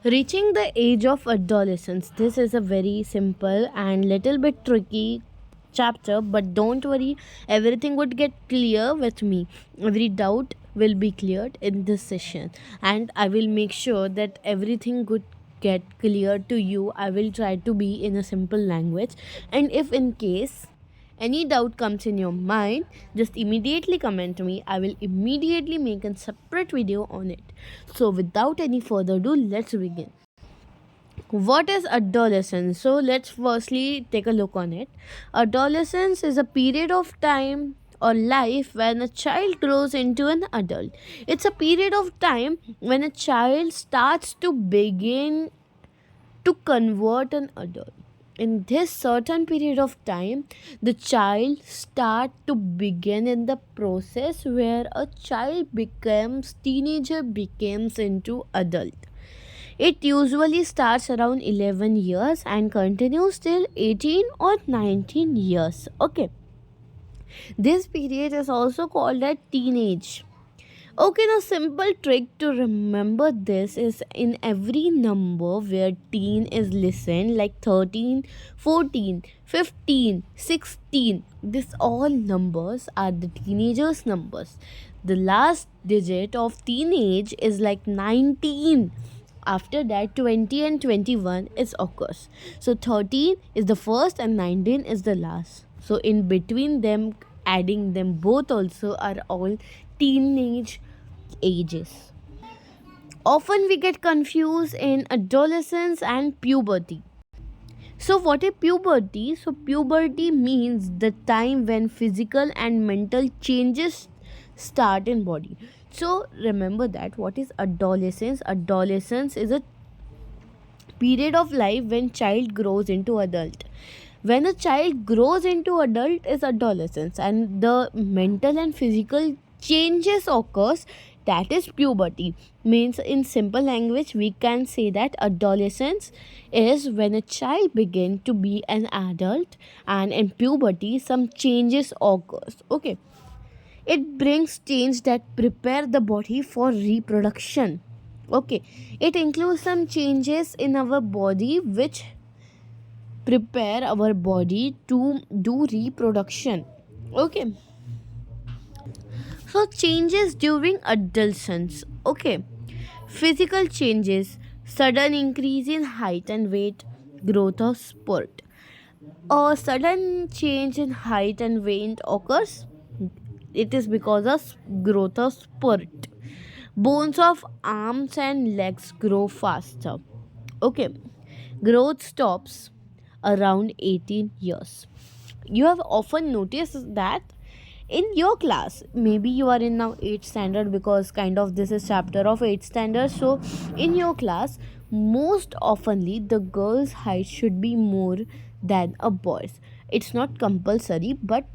Reaching the age of adolescence. This is a very simple and little bit tricky chapter, but don't worry, everything would get clear with me. Every doubt will be cleared in this session, and I will make sure that everything would get clear to you. I will try to be in a simple language, and if in case any doubt comes in your mind, just immediately comment me. I will immediately make a separate video on it. So without any further ado, let's begin. What is adolescence? So let's firstly take a look on it. Adolescence is a period of time or life when a child grows into an adult. It's a period of time when a child starts to begin to convert an adult. In this certain period of time, the child start to begin in the process where a child becomes teenager, becomes into adult. It usually starts around 11 years and continues till 18 or 19 years. Okay, this period is also called a teenage. Okay, now simple trick to remember this is in every number where teen is listened, like 13, 14, 15, 16. This all numbers are the teenagers numbers. The last digit of teenage is like 19. After that 20 and 21 is occurs. So 13 is the first and 19 is the last. So in between them, adding them both also are all teenage ages. Often we get confused in adolescence and puberty. So what is puberty? So puberty means the time when physical and mental changes start in body. So remember that what is adolescence? Adolescence is a period of life when child grows into adult. When a child grows into adult is adolescence, and the mental and physical changes occurs, that is puberty. Means in simple language we can say that adolescence is when a child begins to be an adult, and in puberty some changes occurs. Okay, it brings change that prepare the body for reproduction. Okay, it includes some changes in our body which prepare our body to do reproduction. Okay, so changes during adolescence. Okay, physical changes, sudden increase in height and weight, growth of spurt. A sudden change in height and weight occurs. It is because of growth of spurt. Bones of arms and legs grow faster. Okay, growth stops around 18 years. You have often noticed that in your class, maybe you are in now 8th standard, because kind of this is chapter of 8th standard. So in your class, most oftenly the girl's height should be more than a boy's. It's not compulsory, but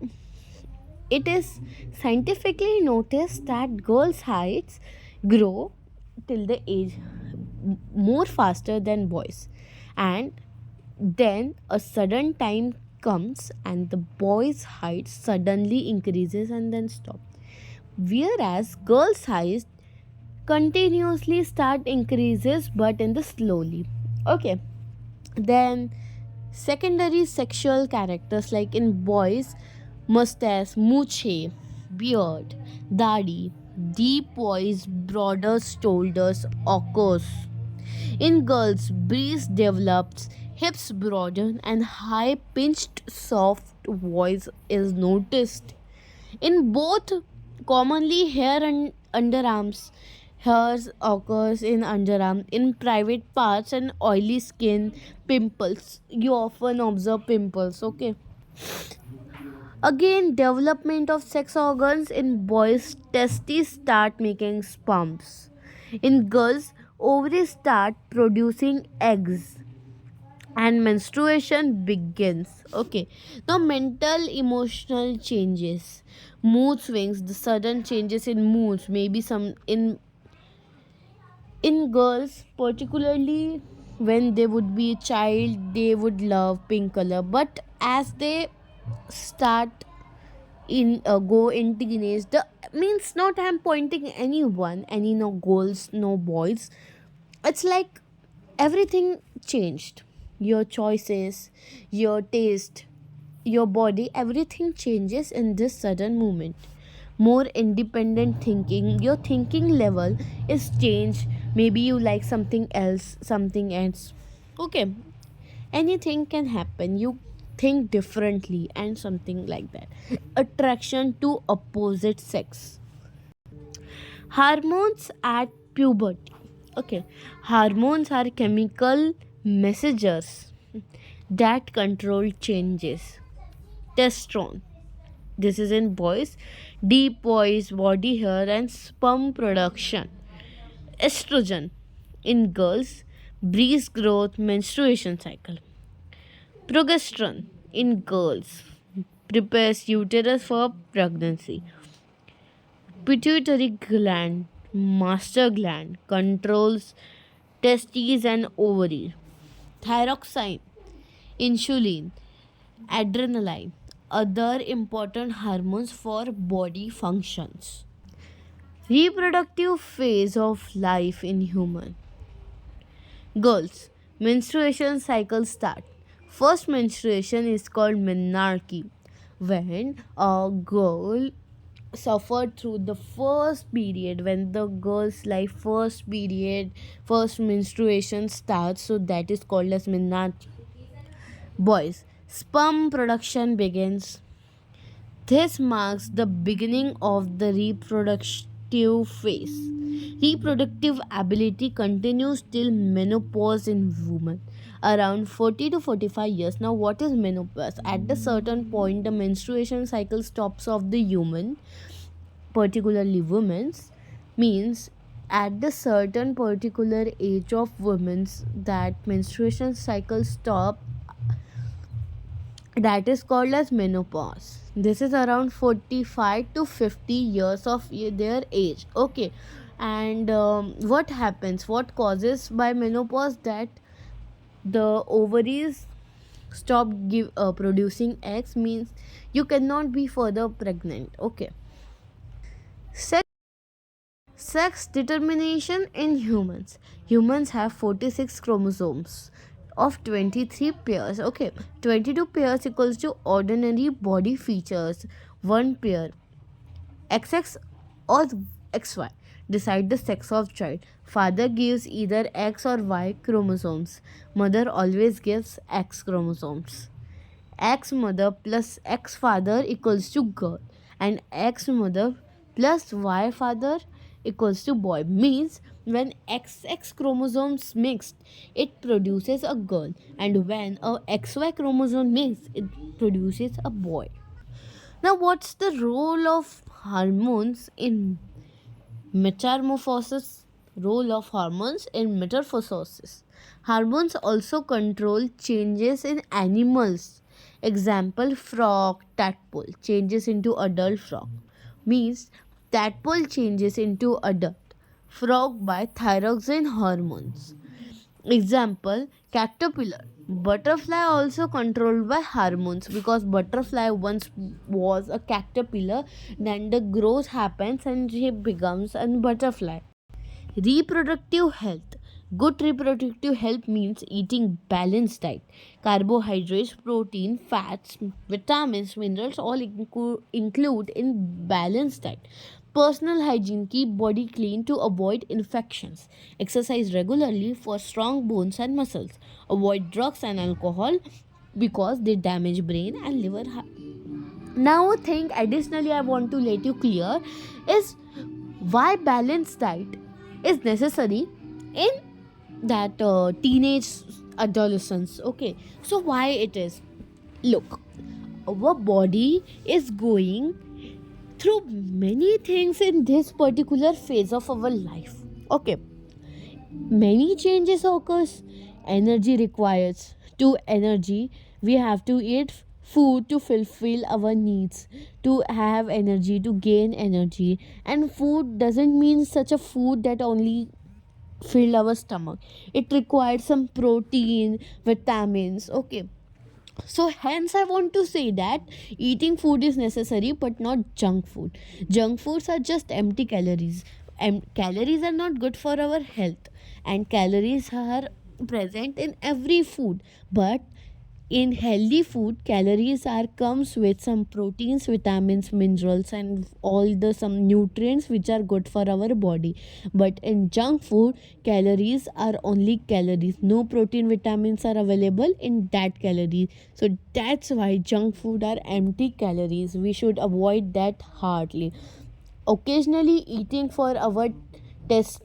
it is scientifically noticed that girls' heights grow till the age more faster than boys, and then a sudden time comes and the boy's height suddenly increases and then stop, whereas girls' height continuously start increases but in the slowly. Okay, then secondary sexual characters, like in boys, mustache, mooche, beard, dadi, deep voice, broader shoulders occurs. In girls, breast develops, hips broaden, and high pitched soft voice is noticed. In both, commonly hair and underarms. Hairs occurs in underarm, in private parts, and oily skin, pimples. You often observe pimples. Okay. Again, development of sex organs. In boys, testes start making sperms. In girls, ovaries start producing eggs and menstruation begins. Okay, now mental emotional changes, mood swings, the sudden changes in moods, maybe some in girls particularly, when they would be a child they would love pink color, but as they start in go in teenage, the means not I'm pointing anyone, any no girls no boys, it's like everything changed. Your choices, your taste, your body, everything changes in this sudden moment. More independent thinking, your thinking level is changed. Maybe you like something else. Okay, anything can happen. You think differently and something like that. Attraction to opposite sex. Hormones at puberty. Okay, hormones are chemical messengers that control changes. Testosterone, this is in boys, deep voice, body hair, and sperm production. Estrogen in girls, breast growth, menstruation cycle. Progesterone in girls prepares uterus for pregnancy. Pituitary gland, master gland, controls testes and ovaries. Thyroxine, insulin, adrenaline, other important hormones for body functions. Reproductive phase of life in human. Girls, menstruation cycle start. First menstruation is called menarche. When a girl suffered through the first period, when the girl's life first period, first menstruation starts, so that is called as menarche. Boys, sperm production begins. This marks the beginning of the reproductive phase. Reproductive ability continues till menopause in women, around 40 to 45 years. Now, what is menopause? At a certain point, the menstruation cycle stops of the human, particularly women's, means at the certain particular age of women's that menstruation cycle stop, that is called as menopause. This is around 45 to 50 years of their age. Okay, and what happens, what causes by menopause? That the ovaries stop producing eggs, means you cannot be further pregnant. Okay. Sex determination in humans. Humans have 46 chromosomes of 23 pairs. Okay, 22 pairs equals to ordinary body features. One pair, XX or XY, decide the sex of child. Father gives either X or Y chromosomes. Mother always gives X chromosomes. X mother plus X father equals to girl, and X mother plus Y father equals to boy. Means when XX chromosomes mixed, it produces a girl, and when a XY chromosome mixed, it produces a boy. Now, what's the role of hormones in metamorphosis? Role of hormones in metamorphosis. Hormones also control changes in animals. Example, frog, tadpole changes into adult frog. Means tadpole changes into adult frog by thyroxine hormones. Example, caterpillar. Butterfly also controlled by hormones, because butterfly once was a caterpillar, then the growth happens and she becomes a butterfly. Reproductive health. Good reproductive health means eating balanced diet. Carbohydrates, protein, fats, vitamins, minerals all include in balanced diet. Personal hygiene, keep body clean to avoid infections. Exercise regularly for strong bones and muscles. Avoid drugs and alcohol because they damage brain and liver. Now, thing additionally I want to let you clear is why balanced diet is necessary in that teenage adolescence. Okay, so why it is? Look, our body is going through many things in this particular phase of our life. Okay, many changes occurs. Energy requires. To energy, we have to eat food to fulfill our needs, to have energy, to gain energy. And food doesn't mean such a food that only fill our stomach. It requires some protein, vitamins. Okay, so hence I want to say that eating food is necessary, but not junk food. Junk foods are just empty calories, and calories are not good for our health, and calories are present in every food, but in healthy food calories are comes with some proteins, vitamins, minerals, and all the some nutrients which are good for our body. But in junk food, calories are only calories, no protein, vitamins are available in that calories. So that's why junk food are empty calories. We should avoid that hardly. Occasionally eating for our taste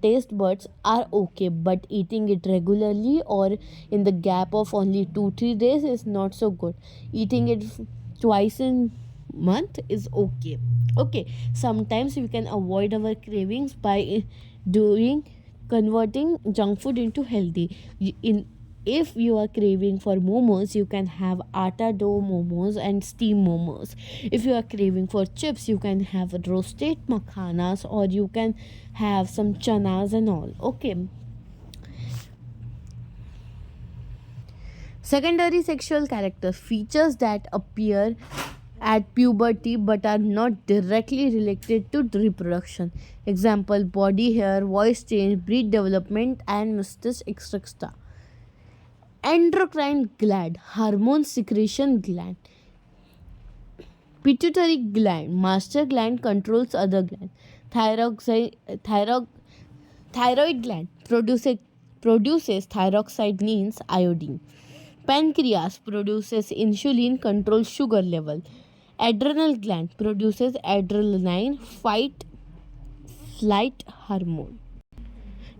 taste buds are okay, but eating it regularly or in the gap of only 2 3 days is not so good. Eating it twice in month is okay. Okay, sometimes we can avoid our cravings by doing converting junk food into healthy. In if you are craving for momos, you can have atta dough momos and steam momos. If you are craving for chips, you can have roasted makhanas, or you can have some chanas and all. Okay. Secondary sexual character features that appear at puberty but are not directly related to reproduction. Example: body hair, voice change, breed development, and mustache, etc. Endocrine gland, hormone secretion gland. Pituitary gland, master gland, controls other gland. Thyroxine, thyroid gland produces thyroxine, means iodine. Pancreas produces insulin, controls sugar level. Adrenal gland produces adrenaline, fight flight hormone.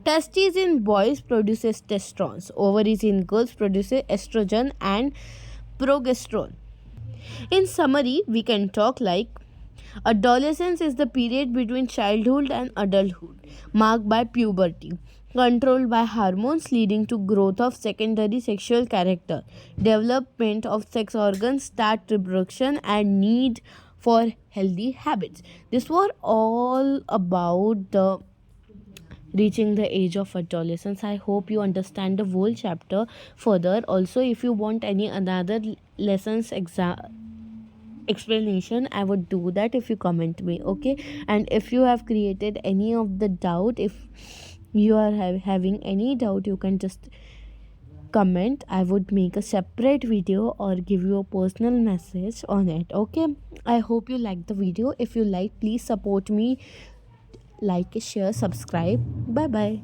Testes in boys produces testosterone. Ovaries in girls produces estrogen and progesterone. In summary, we can talk like adolescence is the period between childhood and adulthood, marked by puberty, controlled by hormones leading to growth of secondary sexual character, development of sex organs, start reproduction, and need for healthy habits. This were all about the reaching the age of adolescence. I hope you understand the whole chapter further. Also, if you want any another lessons explanation, I would do that if you comment me. Okay, and if you have created any of the doubt, if you are having any doubt, you can just comment. I would make a separate video or give you a personal message on it. Okay, I hope you like the video. If you like, please support me, like, share, subscribe. Bye bye.